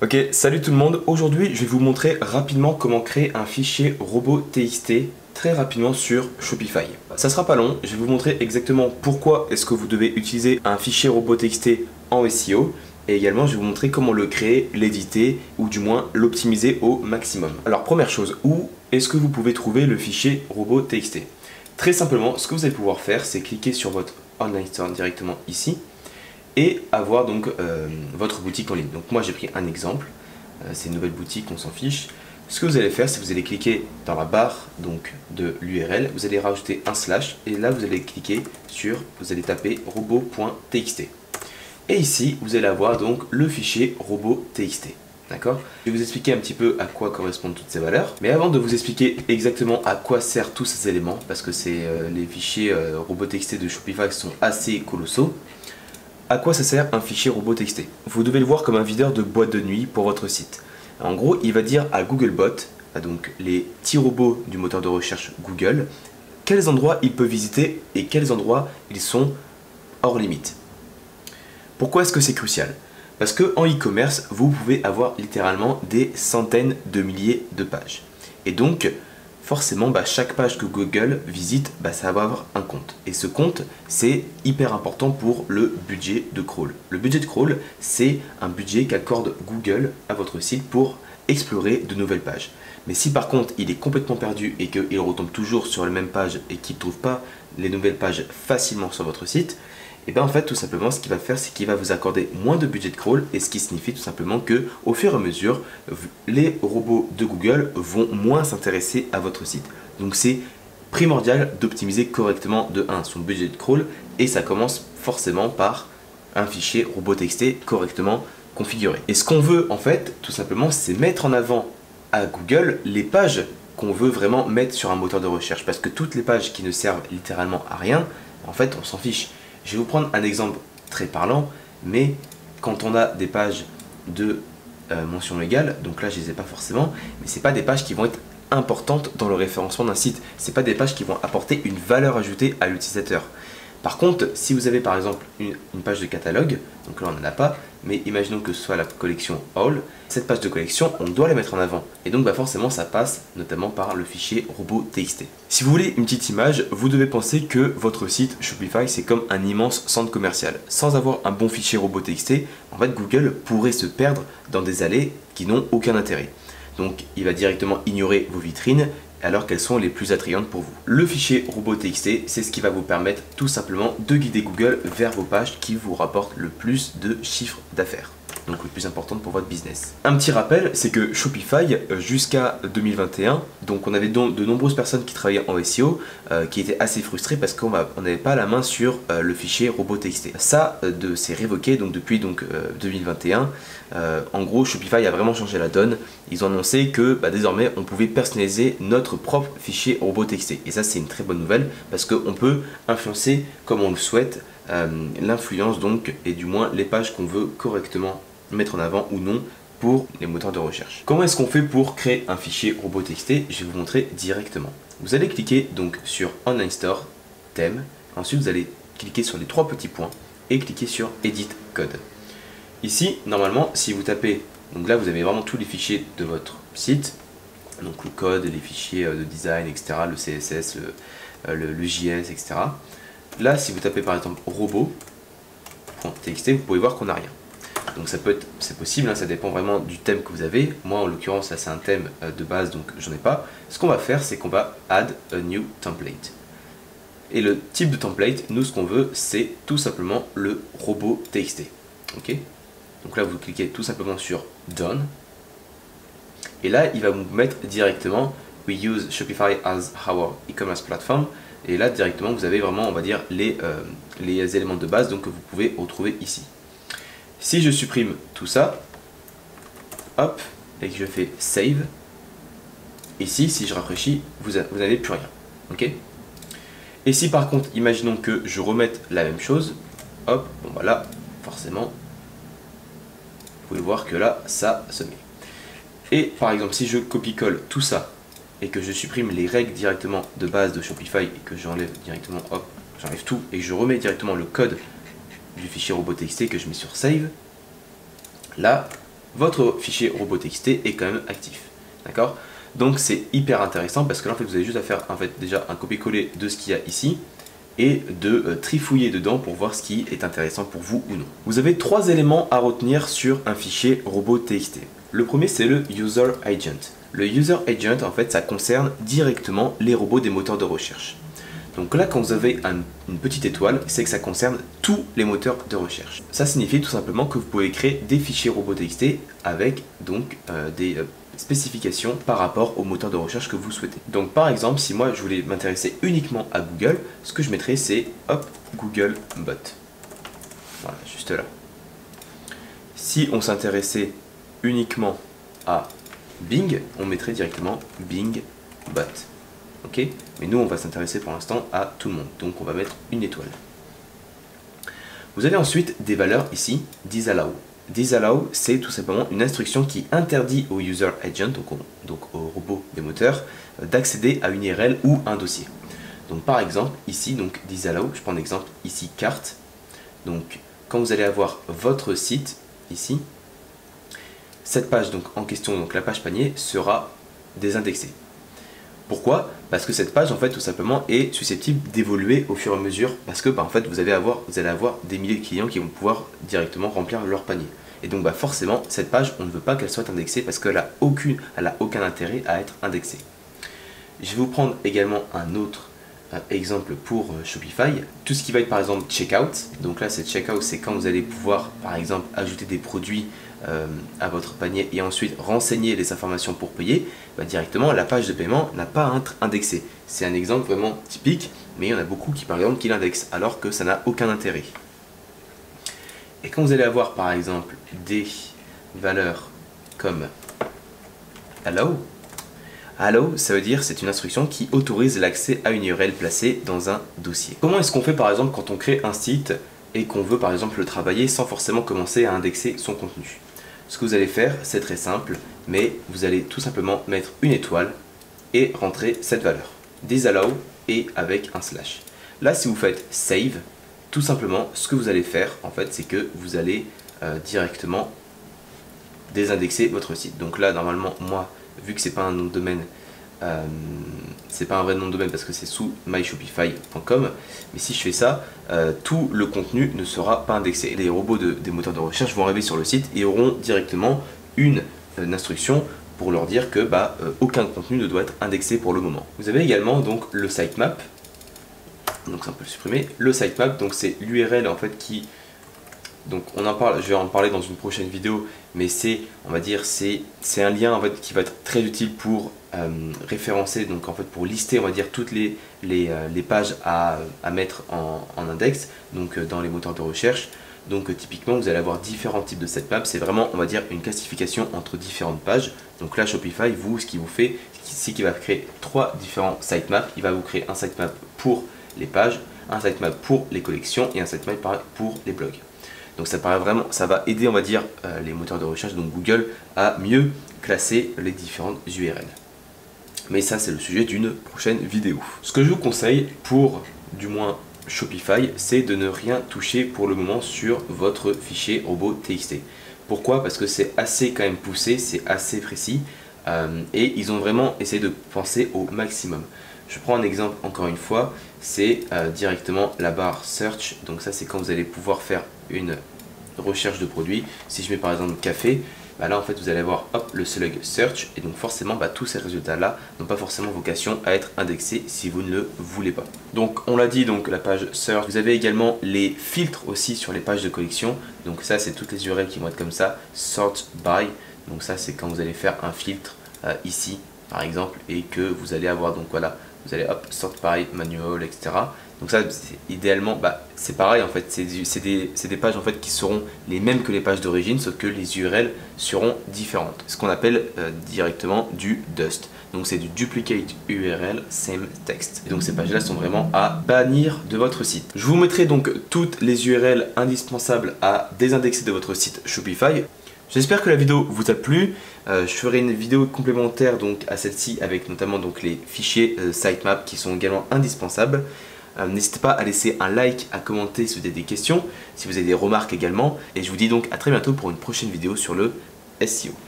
Ok, salut tout le monde. Aujourd'hui, je vais vous montrer rapidement comment créer un fichier robot.txt très rapidement sur Shopify. Ça sera pas long, je vais vous montrer exactement pourquoi est-ce que vous devez utiliser un fichier robot.txt en SEO et également je vais vous montrer comment le créer, l'éditer ou du moins l'optimiser au maximum. Alors première chose, où est-ce que vous pouvez trouver le fichier robot.txt? Très simplement, ce que vous allez pouvoir faire, c'est cliquer sur votre online store directement ici et avoir donc votre boutique en ligne. Donc moi j'ai pris un exemple, c'est une nouvelle boutique, on s'en fiche. Ce que vous allez faire, c'est que vous allez cliquer dans la barre donc de l'URL, vous allez rajouter un slash et là vous allez cliquer sur, vous allez taper robot.txt. Et ici vous allez avoir donc le fichier robot.txt. D'accord? Je vais vous expliquer un petit peu à quoi correspondent toutes ces valeurs. Mais avant de vous expliquer exactement à quoi servent tous ces éléments, parce que les fichiers robot.txt de Shopify sont assez colossaux, à quoi ça sert un fichier robot.txt? Vous devez le voir comme un videur de boîte de nuit pour votre site. En gros, il va dire à Googlebot, donc les petits robots du moteur de recherche Google, quels endroits il peut visiter et quels endroits ils sont hors limite. Pourquoi est-ce que c'est crucial? Parce qu'en e-commerce, vous pouvez avoir littéralement des centaines de milliers de pages. Et donc, forcément, chaque page que Google visite, ça va avoir un compte. Et ce compte, c'est hyper important pour le budget de crawl. Le budget de crawl, c'est un budget qu'accorde Google à votre site pour explorer de nouvelles pages. Mais si par contre, il est complètement perdu et qu'il retombe toujours sur la même page et qu'il ne trouve pas les nouvelles pages facilement sur votre site, et bien en fait tout simplement ce qu'il va faire c'est qu'il va vous accorder moins de budget de crawl et ce qui signifie tout simplement que au fur et à mesure les robots de Google vont moins s'intéresser à votre site. Donc c'est primordial d'optimiser correctement de 1 son budget de crawl et ça commence forcément par un fichier robot.txt correctement configuré. Et ce qu'on veut en fait tout simplement c'est mettre en avant à Google les pages qu'on veut vraiment mettre sur un moteur de recherche parce que toutes les pages qui ne servent littéralement à rien en fait on s'en fiche. Je vais vous prendre un exemple très parlant, mais quand on a des pages de mention légale, donc là je ne les ai pas forcément, mais ce n'est pas des pages qui vont être importantes dans le référencement d'un site. Ce n'est pas des pages qui vont apporter une valeur ajoutée à l'utilisateur. Par contre, si vous avez par exemple une page de catalogue, donc là on n'en a pas, mais imaginons que ce soit la collection All, cette page de collection, on doit la mettre en avant. Et donc forcément ça passe notamment par le fichier robot.txt. Si vous voulez une petite image, vous devez penser que votre site Shopify c'est comme un immense centre commercial. Sans avoir un bon fichier robot.txt, en fait Google pourrait se perdre dans des allées qui n'ont aucun intérêt. Donc il va directement ignorer vos vitrines alors qu'elles sont les plus attrayantes pour vous. Le fichier robot.txt, c'est ce qui va vous permettre tout simplement de guider Google vers vos pages qui vous rapportent le plus de chiffres d'affaires. Donc le plus important pour votre business. Un petit rappel, c'est que Shopify, jusqu'à 2021, donc on avait de nombreuses personnes qui travaillaient en SEO, qui étaient assez frustrées parce qu'on n'avait pas la main sur le fichier robot.txt. Ça, c'est révoqué donc depuis 2021. En gros, Shopify a vraiment changé la donne. Ils ont annoncé que désormais, on pouvait personnaliser notre propre fichier robot.txt. Et ça, c'est une très bonne nouvelle parce qu'on peut influencer comme on le souhaite l'influence donc et du moins les pages qu'on veut correctement mettre en avant ou non pour les moteurs de recherche. Comment est-ce qu'on fait pour créer un fichier robot.txt? Je vais vous montrer directement. Vous allez cliquer donc sur Online Store, thème, ensuite vous allez cliquer sur les trois petits points et cliquer sur Edit Code. Ici, normalement, si vous tapez, donc là vous avez vraiment tous les fichiers de votre site, donc le code, les fichiers de design, etc., le CSS, le JS, etc. Là, si vous tapez par exemple robot.txt, vous pouvez voir qu'on n'a rien. Donc c'est possible, ça dépend vraiment du thème que vous avez. Moi en l'occurrence, là c'est un thème de base, donc j'en ai pas. Ce qu'on va faire, c'est qu'on va add a new template. Et le type de template, nous ce qu'on veut, c'est tout simplement le robot.txt. Ok? Donc là, vous cliquez tout simplement sur Done. Et là, il va vous mettre directement We use Shopify as our e-commerce platform. Et là, directement, vous avez vraiment, on va dire, les éléments de base donc, que vous pouvez retrouver ici. Si je supprime tout ça, hop, et que je fais Save, ici, si je rafraîchis, vous n'avez plus rien. Ok? Et si par contre, imaginons que je remette la même chose, hop, bon voilà, forcément, vous pouvez voir que là, ça se met. Et par exemple, si je copie-colle tout ça et que je supprime les règles directement de base de Shopify et que j'enlève directement, hop, j'enlève tout et que je remets directement le code du fichier robot.txt que je mets sur Save, là, votre fichier robot.txt est quand même actif. D'accord? Donc c'est hyper intéressant parce que là en fait vous avez juste à faire en fait déjà un copier-coller de ce qu'il y a ici et de trifouiller dedans pour voir ce qui est intéressant pour vous ou non. Vous avez 3 éléments à retenir sur un fichier robot.txt. Le premier c'est le user agent. Le user agent en fait ça concerne directement les robots des moteurs de recherche. Donc là quand vous avez une petite étoile, c'est que ça concerne tous les moteurs de recherche. Ça signifie tout simplement que vous pouvez créer des fichiers robot.txt avec donc des spécifications par rapport au moteur de recherche que vous souhaitez. Donc par exemple, si moi je voulais m'intéresser uniquement à Google, ce que je mettrais c'est hop, Google Bot. Voilà, juste là. Si on s'intéressait uniquement à Bing, on mettrait directement Bing Bot. Ok? Mais nous on va s'intéresser pour l'instant à tout le monde. Donc on va mettre une étoile. Vous avez ensuite des valeurs ici, disallow. Disallow, c'est tout simplement une instruction qui interdit au user agent, donc au robot des moteurs, d'accéder à une URL ou un dossier. Donc par exemple, ici, donc disallow, je prends l'exemple ici carte. Donc quand vous allez avoir votre site ici, cette page donc en question, donc la page panier, sera désindexée. Pourquoi? Parce que cette page en fait tout simplement est susceptible d'évoluer au fur et à mesure parce que en fait vous allez avoir des milliers de clients qui vont pouvoir directement remplir leur panier. Et donc forcément cette page on ne veut pas qu'elle soit indexée parce qu'elle n'a aucun intérêt à être indexée. Je vais vous prendre également un autre exemple pour Shopify. Tout ce qui va être par exemple checkout. Donc là c'est checkout, c'est quand vous allez pouvoir par exemple ajouter des produits à votre panier et ensuite renseigner les informations pour payer, directement la page de paiement n'a pas à être indexée. C'est un exemple vraiment typique, mais il y en a beaucoup qui par exemple qui l'indexent alors que ça n'a aucun intérêt. Et quand vous allez avoir par exemple des valeurs comme allow, allow ça veut dire c'est une instruction qui autorise l'accès à une URL placée dans un dossier. Comment est-ce qu'on fait par exemple quand on crée un site et qu'on veut par exemple le travailler sans forcément commencer à indexer son contenu? Ce que vous allez faire, c'est très simple, mais vous allez tout simplement mettre une étoile et rentrer cette valeur. Disallow et avec un slash. Là, si vous faites save, tout simplement, ce que vous allez faire, en fait, c'est que vous allez directement désindexer votre site. Donc là, normalement, moi, vu que c'est pas un nom de domaine, c'est pas un vrai nom de domaine parce que c'est sous myshopify.com, mais si je fais ça, tout le contenu ne sera pas indexé. Les robots des moteurs de recherche vont arriver sur le site et auront directement une instruction pour leur dire que aucun contenu ne doit être indexé pour le moment. Vous avez également donc le sitemap, donc ça on peut le supprimer. Le sitemap, donc c'est l'URL en fait qui, donc on en parle, je vais en parler dans une prochaine vidéo, mais c'est, on va dire, c'est un lien en fait qui va être très utile pour référencer, donc en fait pour lister, on va dire, toutes les pages à mettre en index, donc dans les moteurs de recherche. Donc typiquement vous allez avoir différents types de sitemaps, c'est vraiment, on va dire, une classification entre différentes pages. Donc là Shopify, ce qu'il vous fait, c'est qu'il va créer 3 différents sitemaps. Il va vous créer un sitemap pour les pages, un sitemap pour les collections et un sitemap pour les blogs. Donc ça paraît vraiment, ça va aider, on va dire, les moteurs de recherche, donc Google, à mieux classer les différentes URL. Mais ça c'est le sujet d'une prochaine vidéo. Ce que je vous conseille pour, du moins, Shopify, c'est de ne rien toucher pour le moment sur votre fichier robot.txt. Pourquoi? Parce que c'est assez quand même poussé, c'est assez précis et ils ont vraiment essayé de penser au maximum. Je prends un exemple encore une fois, c'est directement la barre search. Donc ça c'est quand vous allez pouvoir faire une recherche de produits. Si je mets par exemple café, là en fait vous allez avoir le slug search et donc forcément tous ces résultats là n'ont pas forcément vocation à être indexés si vous ne le voulez pas. Donc on l'a dit, donc la page search, vous avez également les filtres aussi sur les pages de collection. Donc ça c'est toutes les URL qui vont être comme ça, sort by, donc ça c'est quand vous allez faire un filtre ici par exemple et que vous allez avoir, donc voilà, vous allez sort by manual, etc. Donc ça idéalement c'est pareil en fait, c'est des pages en fait qui seront les mêmes que les pages d'origine, sauf que les URL seront différentes, ce qu'on appelle directement du dust. Donc c'est du duplicate URL same text. Et donc ces pages là sont vraiment à bannir de votre site. Je vous mettrai donc toutes les URL indispensables à désindexer de votre site Shopify. J'espère que la vidéo vous a plu. Je ferai une vidéo complémentaire donc à celle-ci avec notamment donc les fichiers sitemap qui sont également indispensables. N'hésitez pas à laisser un like, à commenter si vous avez des questions, si vous avez des remarques également. Et je vous dis donc à très bientôt pour une prochaine vidéo sur le SEO.